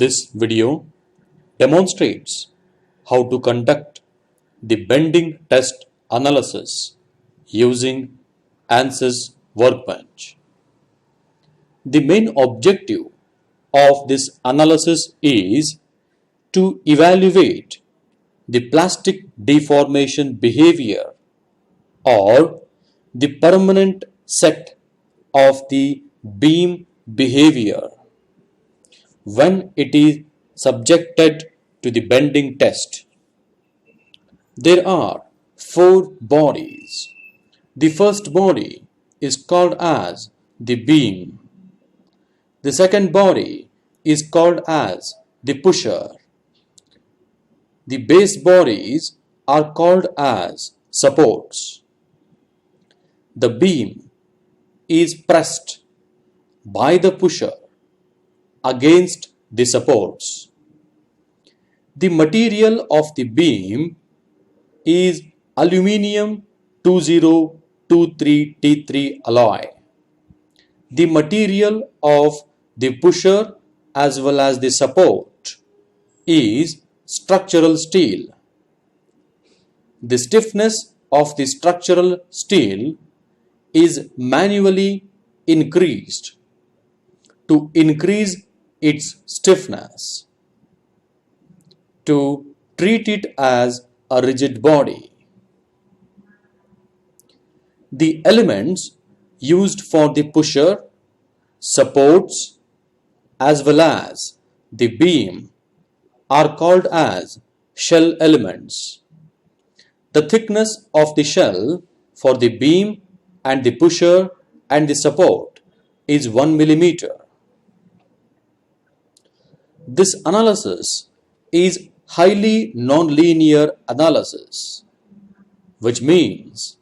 This video demonstrates how to conduct the bending test analysis using ANSYS Workbench. The main objective of this analysis is to evaluate the plastic deformation behavior or the permanent set of the beam behavior when it is subjected to the bending test. There are four bodies. The first body is called as the beam. The second body is called as the pusher. The base bodies are called as supports. The beam is pressed by the pusher against the supports. The material of the beam is aluminium 2023T3 alloy. The material of the pusher as well as the support is structural steel. The stiffness of the structural steel is manually increased to increase its stiffness, to treat it as a rigid body. The elements used for the pusher, supports as well as the beam are called as shell elements. The thickness of the shell for the beam and the pusher and the support is 1 millimeter. This analysis is highly nonlinear analysis, which means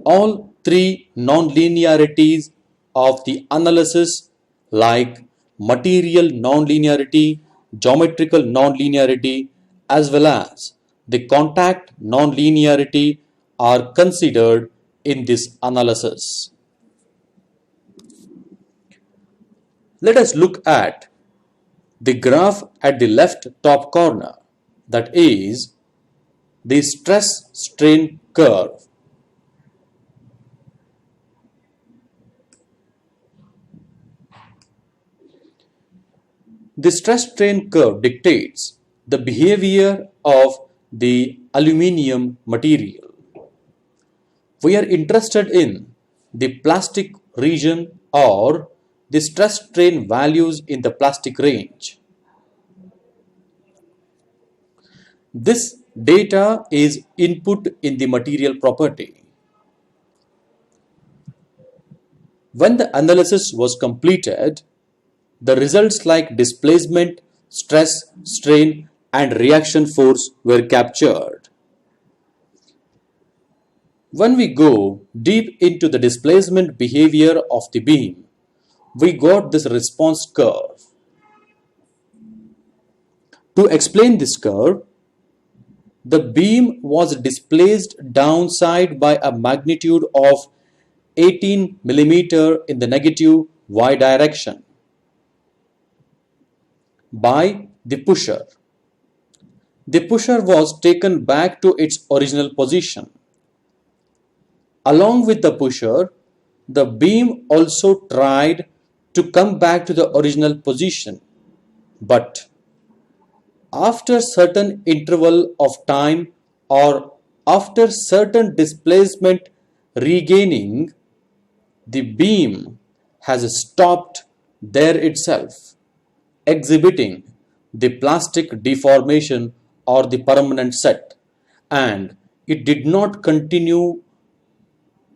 all three nonlinearities of the analysis like material nonlinearity, geometrical nonlinearity as well as the contact nonlinearity are considered in this analysis. Let us look at the graph at the left top corner, that is the stress strain curve. The stress strain curve dictates the behavior of the aluminium material. We are interested in the plastic region or the stress strain values in the plastic range. This data is input in the material property. When the analysis was completed, the results like displacement, stress, strain and reaction force were captured. When we go deep into the displacement behavior of the beam, we got this response curve. To explain this curve, the beam was displaced downside by a magnitude of 18 millimeter in the negative y direction by the pusher. The pusher was taken back to its original position. Along with the pusher, the beam also tried to come back to the original position, but after certain interval of time or after certain displacement regaining, the beam has stopped there itself, exhibiting the plastic deformation or the permanent set, and it did not continue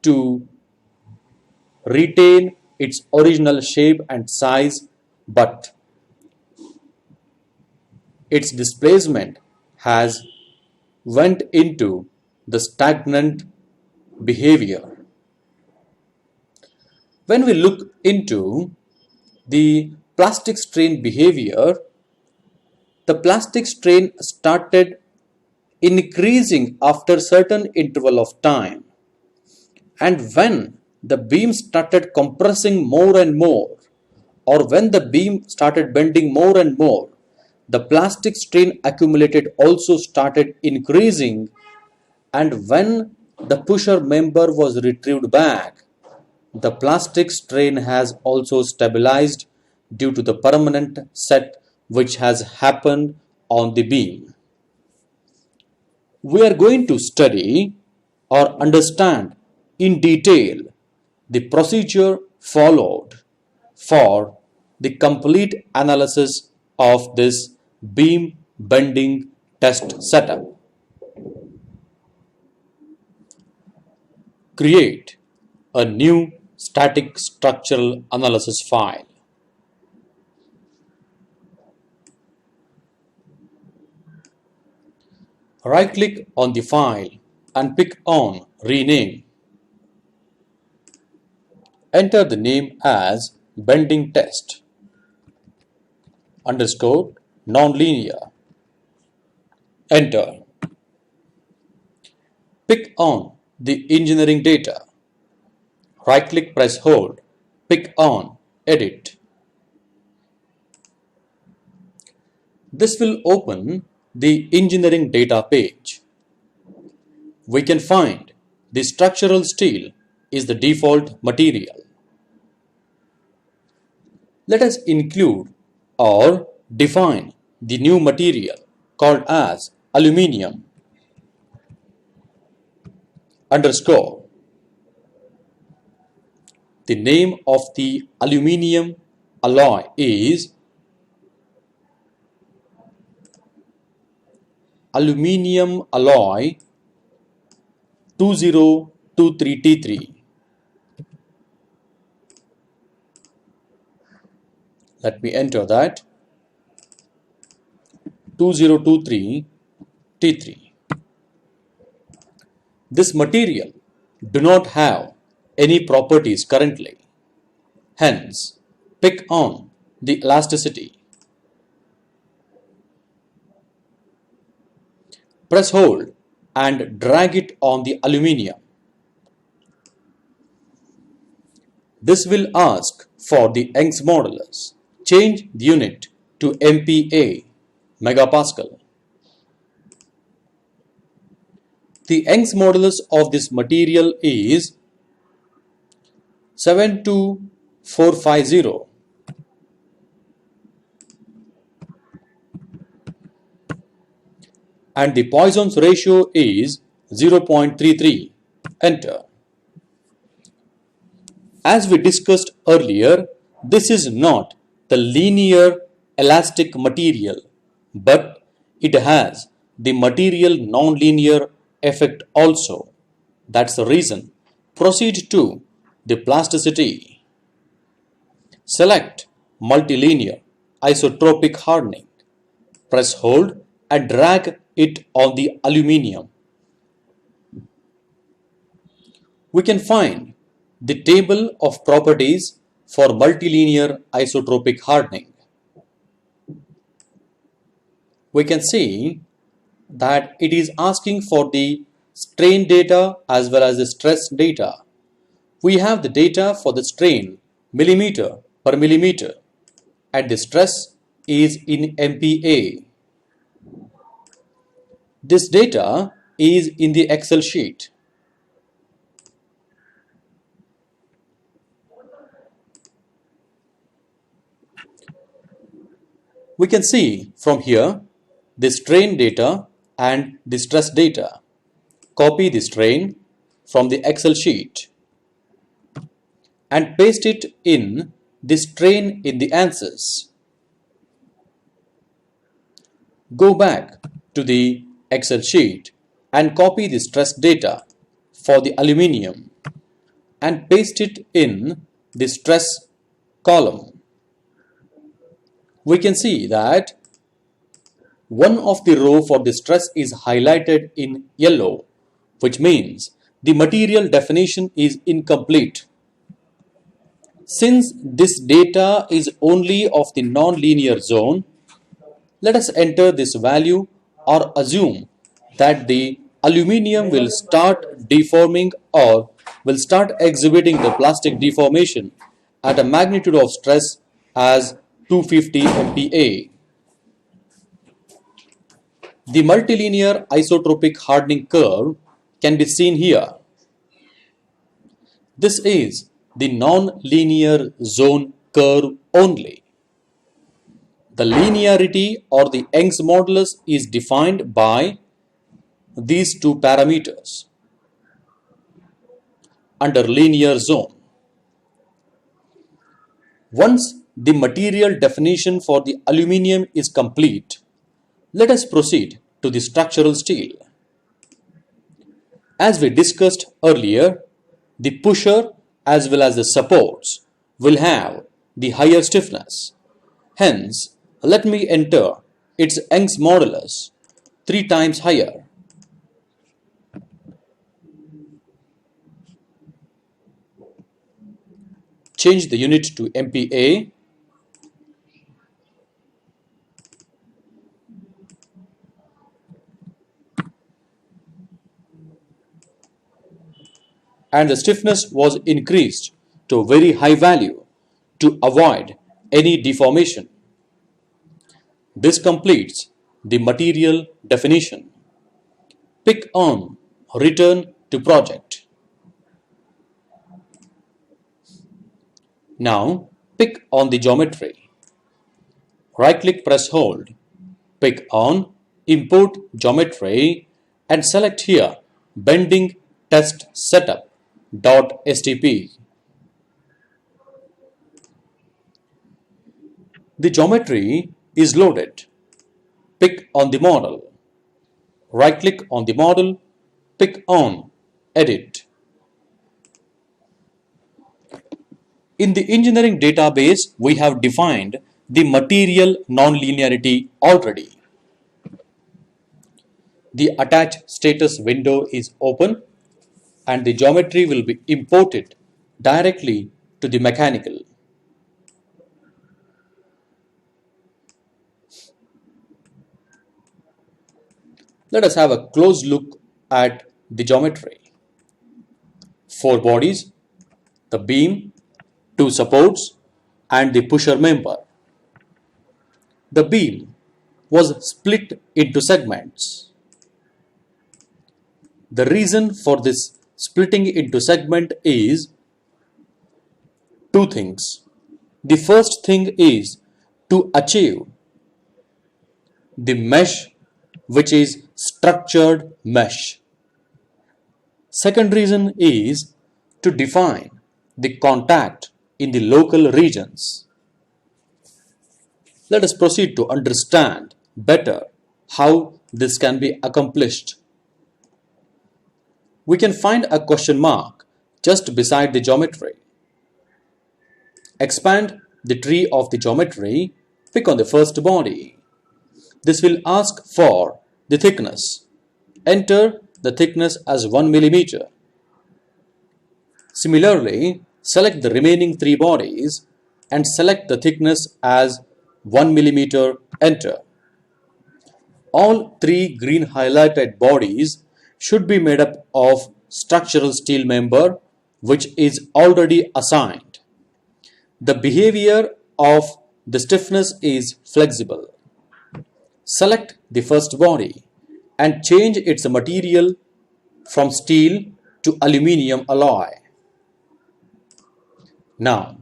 to retain its original shape and size, but its displacement has went into the stagnant behavior. When we look into the plastic strain behavior, the plastic strain started increasing after certain interval of time, and when the beam started compressing more and more, or when the beam started bending more and more, the plastic strain accumulated also started increasing, and when the pusher member was retrieved back, the plastic strain has also stabilized due to the permanent set which has happened on the beam. We are going to study or understand in detail the procedure followed for the complete analysis of this beam bending test setup. Create a new static structural analysis file. Right-click on the file and pick on Rename. Enter the name as bending test underscore nonlinear. Enter. Pick on the engineering data. Right-click, press hold. Pick on Edit. This will open the engineering data page. We can find the structural steel is the default material. Let us include or define the new material called as aluminium underscore. The name of the aluminium alloy is aluminium alloy 2023T3. Let me enter that 2023T3. This material do not have any properties currently. Hence, pick on the elasticity. Press hold and drag it on the aluminium. This will ask for the Young's modulus. Change the unit to MPa, megapascal. The Young's modulus of this material is 72450. And the Poisson's ratio is 0.33. Enter. As we discussed earlier, this is not the linear elastic material, but it has the material nonlinear effect also. That's the reason. Proceed to the plasticity. Select multilinear isotropic hardening. Press hold and drag it on the aluminium. We can find the table of properties for multilinear isotropic hardening. We can see that it is asking for the strain data as well as the stress data. We have the data for the strain millimeter per millimeter and the stress is in MPa. This data is in the Excel sheet. We can see from here the strain data and the stress data. Copy the strain from the Excel sheet and paste it in the strain in the answers. Go back to the Excel sheet and copy the stress data for the aluminium and paste it in the stress column. We can see that one of the row for the stress is highlighted in yellow, which means the material definition is incomplete. Since this data is only of the nonlinear zone, let us enter this value or assume that the aluminium will start deforming or will start exhibiting the plastic deformation at a magnitude of stress as 250 MPa. The multilinear isotropic hardening curve can be seen here. This is the non-linear zone curve only. The linearity or the Young's modulus is defined by these two parameters under linear zone. Once the material definition for the aluminium is complete, let us proceed to the structural steel. As we discussed earlier, the pusher as well as the supports will have the higher stiffness. Hence, let me enter its Young's modulus 3 times higher. Change the unit to MPa. And the stiffness was increased to a very high value to avoid any deformation. This completes the material definition. Pick on Return to project. Now pick on the geometry. Right-click, press hold. Pick on Import Geometry and select here Bending Test Setup.stp. The geometry is loaded. Pick on the model. Right-click on the model. Pick on Edit. In the engineering database, we have defined the material nonlinearity already. The attach status window is open and the geometry will be imported directly to the mechanical. Let us have a close look at the geometry. 4 bodies, the beam, 2 supports and the pusher member. The beam was split into segments. The reason for this splitting into segment is 2 things. The first thing is to achieve the mesh, which is structured mesh. Second reason is to define the contact in the local regions. Let us proceed to understand better how this can be accomplished. We can find a question mark just beside the geometry. Expand the tree of the geometry, pick on the first body. This will ask for the thickness. Enter the thickness as 1 mm. Similarly, select the remaining 3 bodies and select the thickness as 1 mm. Enter. All 3 green highlighted bodies should be made up of structural steel member which is already assigned. The behavior of the stiffness is flexible. Select the first body and change its material from steel to aluminium alloy. Now,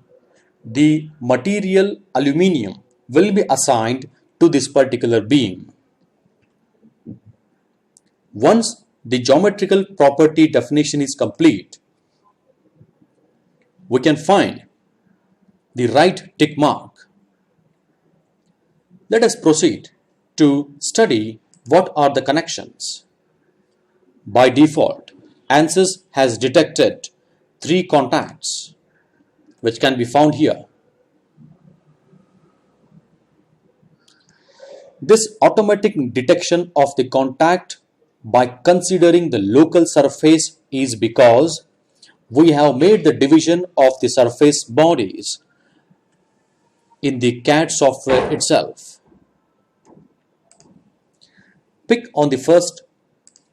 the material aluminium will be assigned to this particular beam. Once the geometrical property definition is complete, we can find the right tick mark. Let us proceed to study what are the connections. By default, ANSYS has detected 3 contacts which can be found here. This automatic detection of the contact by considering the local surface is because we have made the division of the surface bodies in the CAD software itself. Pick on the first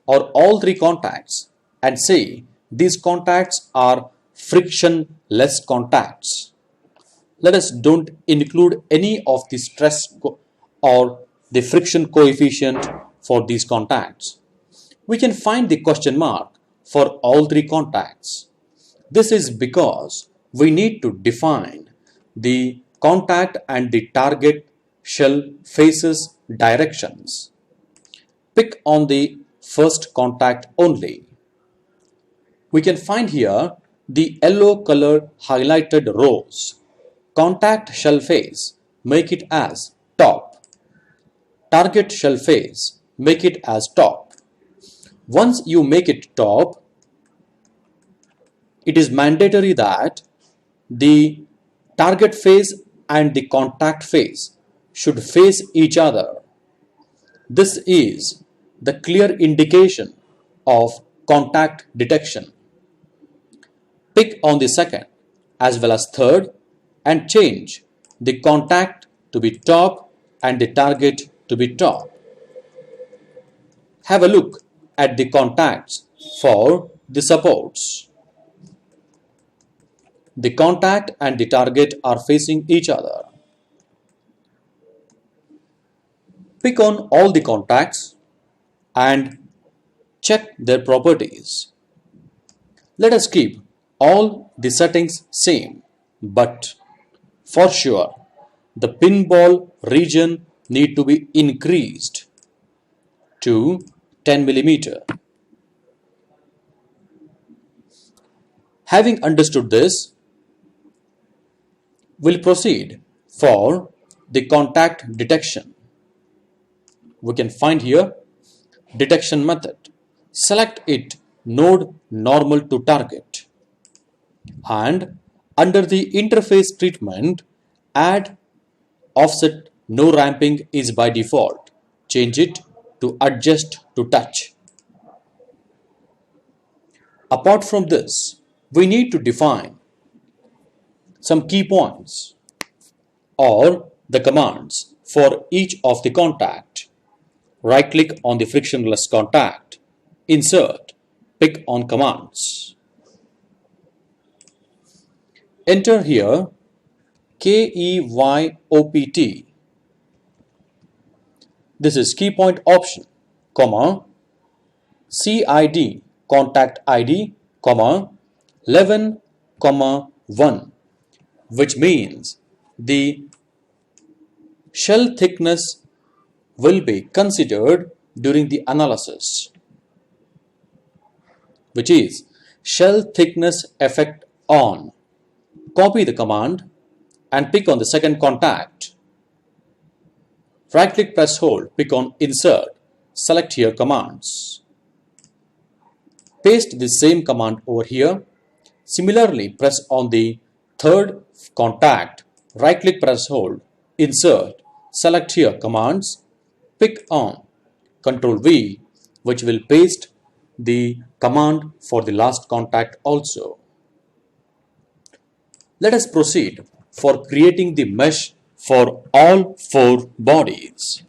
or all 3 contacts and say these contacts are frictionless contacts. Let us don't include any of the stress or the friction coefficient for these contacts. We can find the question mark for all three contacts. This is because we need to define the contact and the target shell faces directions. Pick on the first contact only. We can find here the yellow color highlighted rows. Contact shell face, make it as top. Target shell face, make it as top. Once you make it top, it is mandatory that the target face and the contact face should face each other. This is the clear indication of contact detection. Pick on the second as well as third and change the contact to be top and the target to be top. Have a look at the contacts for the supports. The contact and the target are facing each other. Pick on all the contacts and check their properties. Let us keep all the settings same, but for sure the pinball region need to be increased to 10 millimeter. Having understood this, we'll proceed for the contact detection. We can find here detection method. Select it node normal to target, and under the interface treatment, add offset no ramping is by default. Change it to adjust to touch. Apart from this, we need to define some key points or the commands for each of the contact. Right click on the frictionless contact, insert, pick on commands. Enter here KEYOPT. This is key point option, comma, CID, contact ID, comma, 11, 1, which means the shell thickness will be considered during the analysis, which is shell thickness effect on. Copy the command and pick on the second contact. Right click, press hold, pick on insert, select here commands. Paste the same command over here. Similarly, press on the third contact, right click, press hold, insert, select here commands, pick on Ctrl V, which will paste the command for the last contact also. Let us proceed for creating the mesh for all four bodies.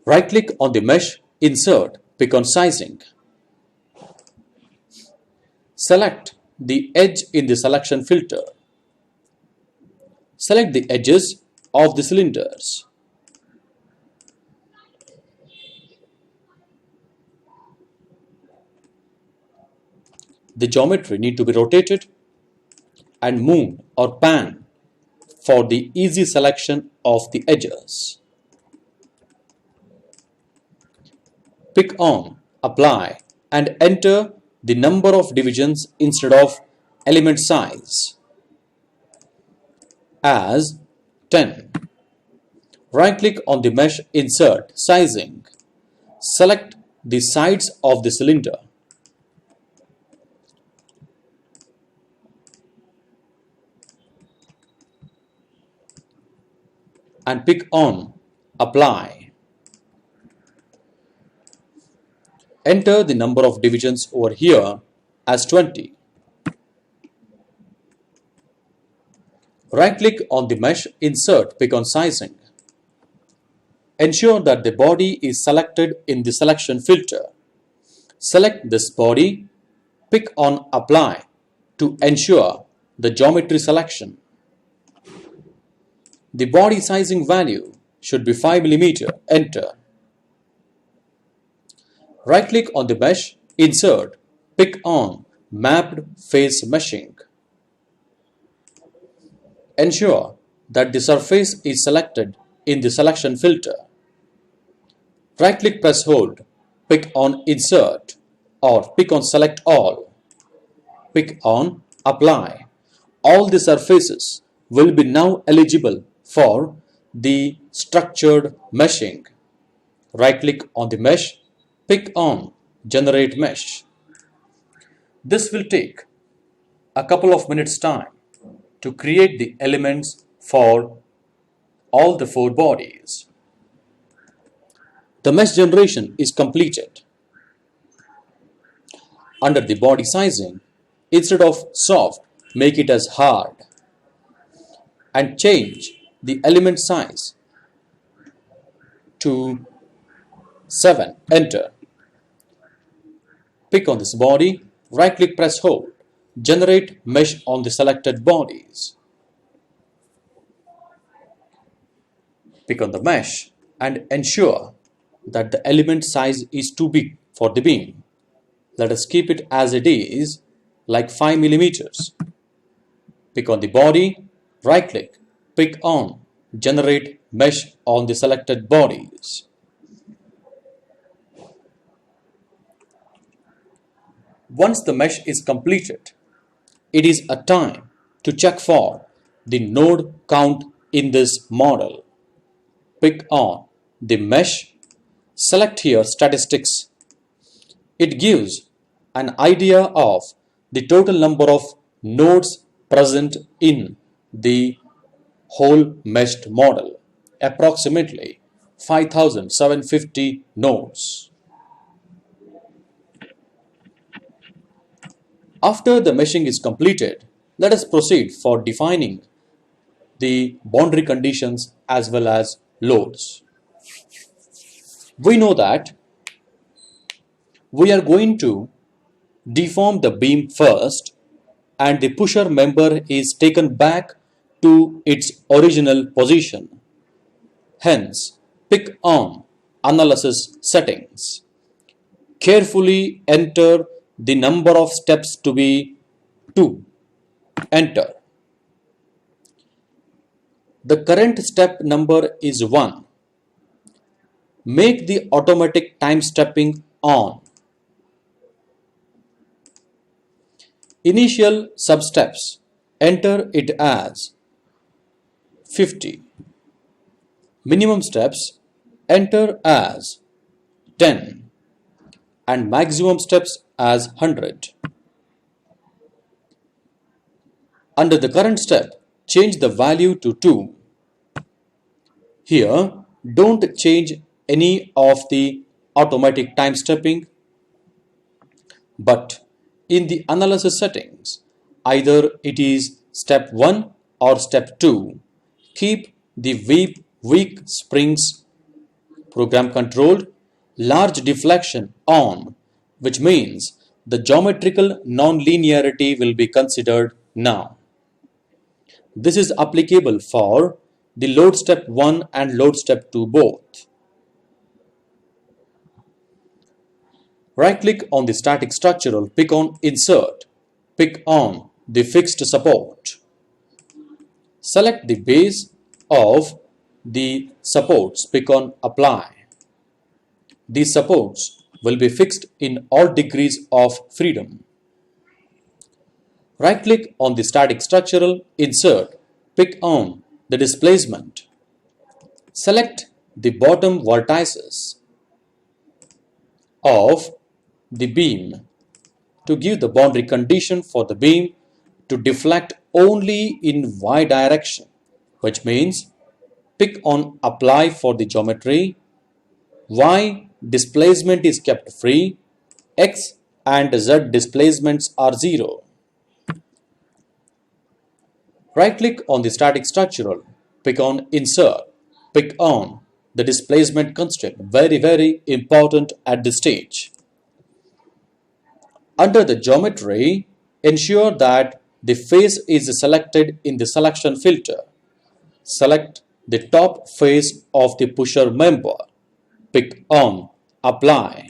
Right click on the mesh, insert, pick on sizing. Select the edge in the selection filter. Select the edges of the cylinders. The geometry need to be rotated and moved or panned for the easy selection of the edges. Pick on apply and enter the number of divisions instead of element size as 10. Right click on the mesh, insert, sizing. Select the sides of the cylinder. And pick on apply. Enter the number of divisions over here as 20. Right click on the mesh, insert, pick on sizing. Ensure that the body is selected in the selection filter. Select this body, pick on apply to ensure the geometry selection. The body sizing value should be 5 mm. Enter. Right click on the mesh, insert, pick on mapped face meshing. Ensure that the surface is selected in the selection filter. Right click, press hold, pick on insert or pick on select all. Pick on apply. All the surfaces will be now eligible for the structured meshing. Right click on the mesh, pick on generate mesh. This will take a couple of minutes time to create the elements for all the 4 bodies. The mesh generation is completed. Under the body sizing, instead of soft, make it as hard and change the element size to 7. Enter. Pick on this body, right click, press hold, generate mesh on the selected bodies. Pick on the mesh and ensure that the element size is too big for the beam. Let us keep it as it is, like 5 mm. Pick on the body, right click, pick on generate mesh on the selected bodies. Once the mesh is completed, it is a time to check for the node count in this model. Pick on the mesh, select here statistics. It gives an idea of the total number of nodes present in the whole meshed model, approximately 5750 nodes. After the meshing is completed, let us proceed for defining the boundary conditions as well as loads. We know that we are going to deform the beam first and the pusher member is taken back to its original position. Hence, pick on analysis settings. Carefully enter the number of steps to be 2. Enter. The current step number is 1. Make the automatic time stepping on. Initial substeps, enter it as 50. Minimum steps, enter as 10 and maximum steps as 100. Under the current step, change the value to 2. Here, don't change any of the automatic time stepping, but in the analysis settings, either it is step 1 or step 2, keep the weak springs program controlled, large deflection on, which means the geometrical non-linearity will be considered now. This is applicable for the load step 1 and load step 2 both. Right click on the static structural, pick on insert, pick on the fixed support. Select the base of the supports, pick on apply. These supports will be fixed in all degrees of freedom. Right click on the static structural, insert, pick on the displacement. Select the bottom vertices of the beam to give the boundary condition for the beam to deflect only in y direction, which means pick on apply for the geometry. Y displacement is kept free, x and z displacements are 0. Right click on the static structural, pick on insert, pick on the displacement constraint, very important at this stage. Under the geometry, ensure that the face is selected in the selection filter. Select the top face of the pusher member. Pick on apply.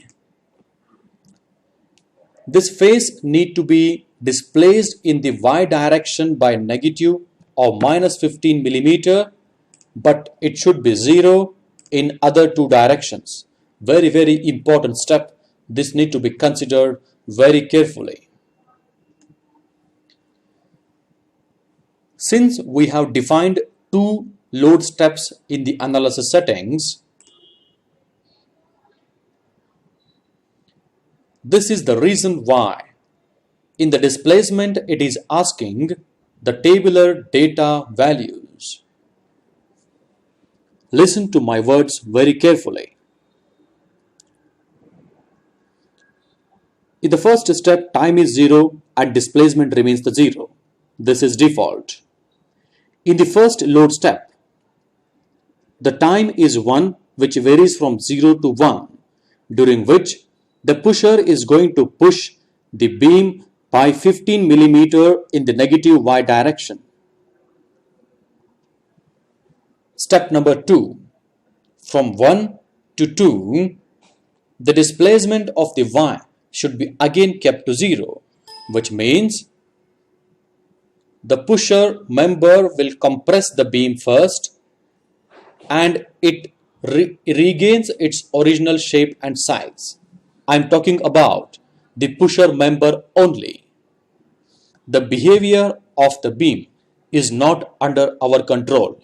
This face need to be displaced in the y direction by negative or minus 15 millimeter, but it should be 0 in other two directions. Very important step. This need to be considered very carefully. Since we have defined two load steps in the analysis settings, this is the reason why in the displacement it is asking the tabular data values. Listen to my words very carefully. In the first step, time is 0 and displacement remains the 0. This is default. In the first load step, the time is 1, which varies from 0 to 1, during which the pusher is going to push the beam by 15 millimeter in the negative y direction. Step number 2. From 1 to 2, the displacement of the y should be again kept to 0, which means the pusher member will compress the beam first and it regains its original shape and size. I am talking about the pusher member only. The behavior of the beam is not under our control.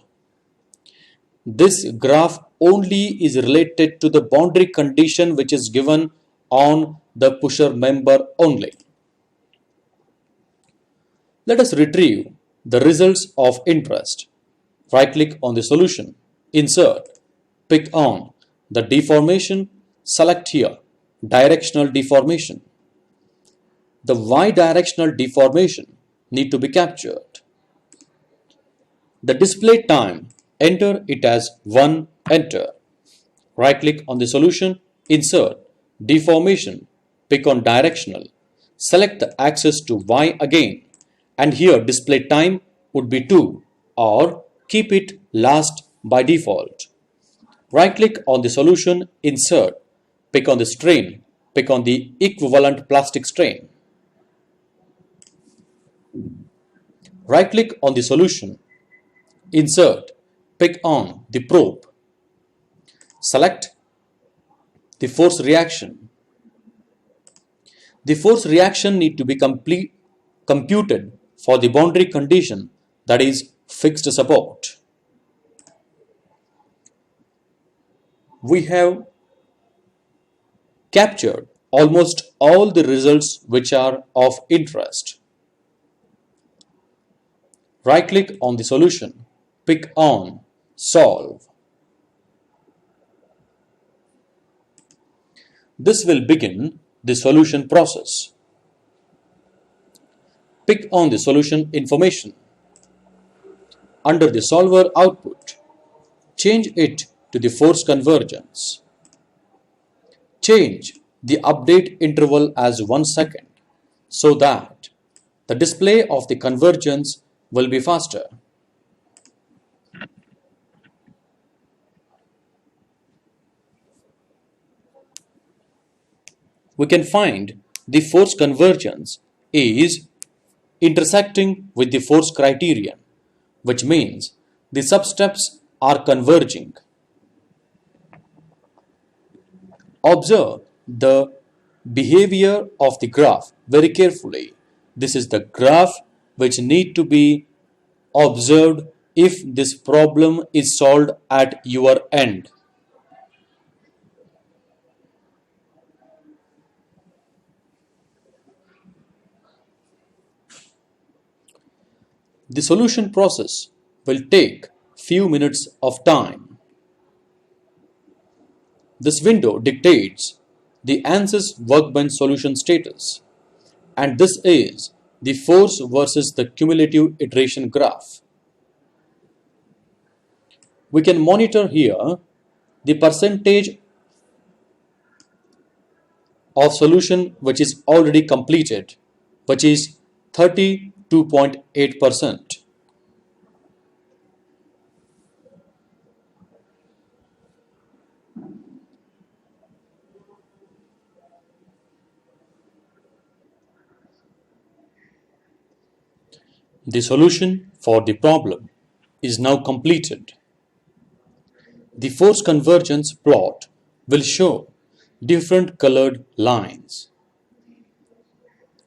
This graph only is related to the boundary condition which is given on the pusher member only. Let us retrieve the results of interest. Right click on the solution, insert, pick on the deformation, select here directional deformation. The y directional deformation need to be captured. The display time, enter it as 1, enter. Right click on the solution, insert, deformation, pick on directional, select the axis to y again, and here display time would be 2 or keep it last by default. Right click on the solution, insert, pick on the strain, pick on the equivalent plastic strain. Right click on the solution, insert, pick on the probe, select the force reaction. The force reaction need to be computed for the boundary condition, that is fixed support. We have captured almost all the results which are of interest. Right click on the solution, pick on solve. This will begin the solution process. Pick on the solution information. Under the solver output, change it to the force convergence. Change the update interval as 1 second so that the display of the convergence will be faster. We can find the force convergence is intersecting with the force criterion, which means the substeps are converging. Observe the behavior of the graph very carefully. This is the graph which need to be observed if this problem is solved at your end. The solution process will take few minutes of time. This window dictates the ANSYS workbench solution status, and this is the force versus the cumulative iteration graph. We can monitor here the percentage of solution which is already completed, which is 32.8%. The solution for the problem is now completed. The force convergence plot will show different colored lines.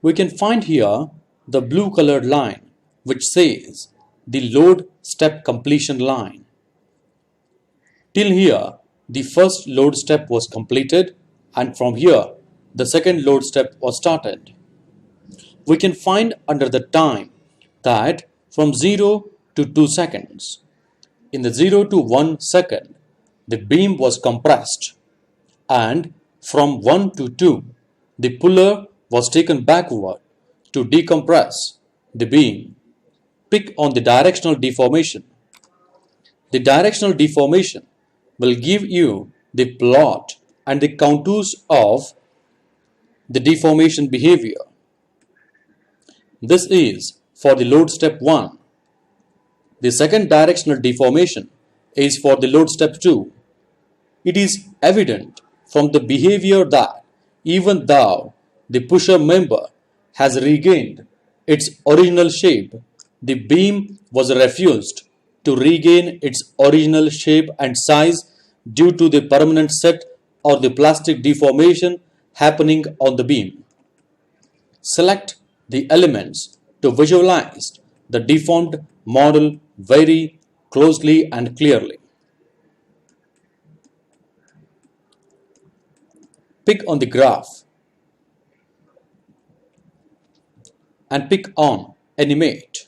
We can find here the blue colored line which says the load step completion line. Till here, the first load step was completed, and from here, the second load step was started. We can find under the time that from 0 to 2 seconds. In the 0 to 1 second, the beam was compressed, and from 1 to 2, the puller was taken backward to decompress the beam. Pick on the directional deformation. The directional deformation will give you the plot and the contours of the deformation behavior. This is for the load step 1. The second directional deformation is for the load step 2. It is evident from the behavior that even though the pusher member has regained its original shape, the beam was refused to regain its original shape and size due to the permanent set or the plastic deformation happening on the beam. Select the elements to visualize the deformed model very closely and clearly. Pick on the graph and pick on animate.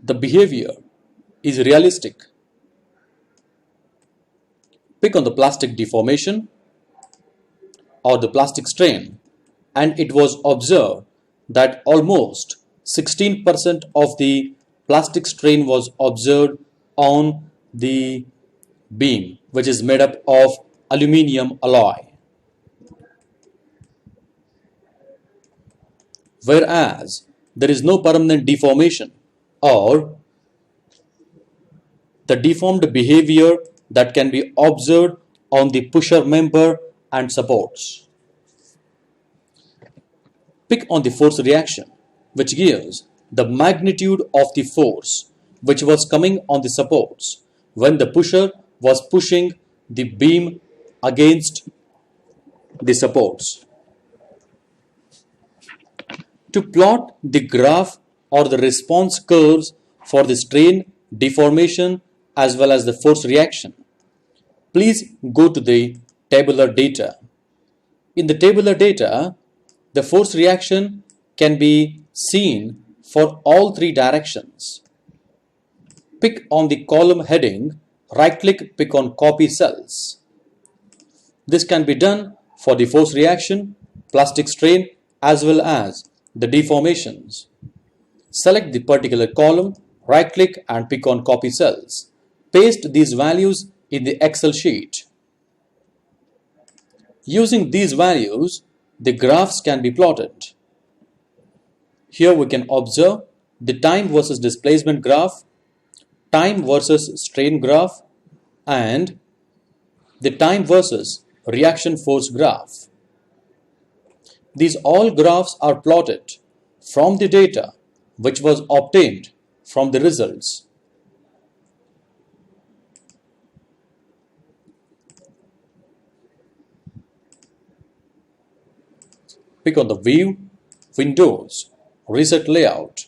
The behavior is realistic. Pick on the plastic deformation or the plastic strain, and it was observed that almost 16% of the plastic strain was observed on the beam, which is made up of aluminium alloy. Whereas there is no permanent deformation or the deformed behavior that can be observed on the pusher member and supports. Pick on the force reaction, which gives the magnitude of the force which was coming on the supports when the pusher was pushing the beam against the supports. To plot the graph or the response curves for the strain, deformation as well as the force reaction, please go to the tabular data. In the tabular data, the force reaction can be seen for all three directions. Pick on the column heading, right-click, pick on copy cells. This can be done for the force reaction, plastic strain as well as the deformations. Select the particular column, right-click and pick on copy cells. Paste these values in the Excel sheet. Using these values, the graphs can be plotted. Here we can observe the time versus displacement graph, time versus strain graph, and the time versus reaction force graph. These all graphs are plotted from the data which was obtained from the results. Pick on the View, Windows, Reset Layout.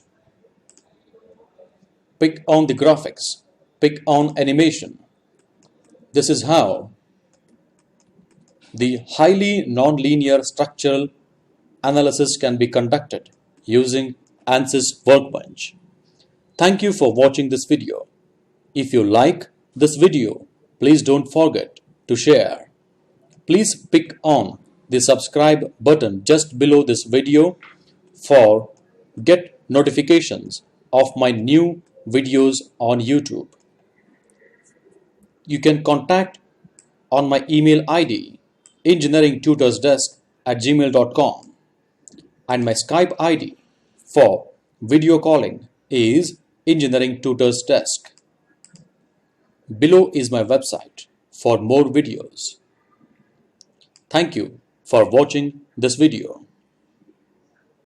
Pick on the Graphics. Pick on Animation. This is how the highly nonlinear structural analysis can be conducted using ANSYS Workbench. Thank you for watching this video. If you like this video, please don't forget to share. Please pick on the subscribe button just below this video for get notifications of my new videos on YouTube. You can contact on my email ID engineeringtutorsdesk@gmail.com, and my Skype ID for video calling is Engineering Tutors Desk. Below is my website for more videos. Thank you for watching this video.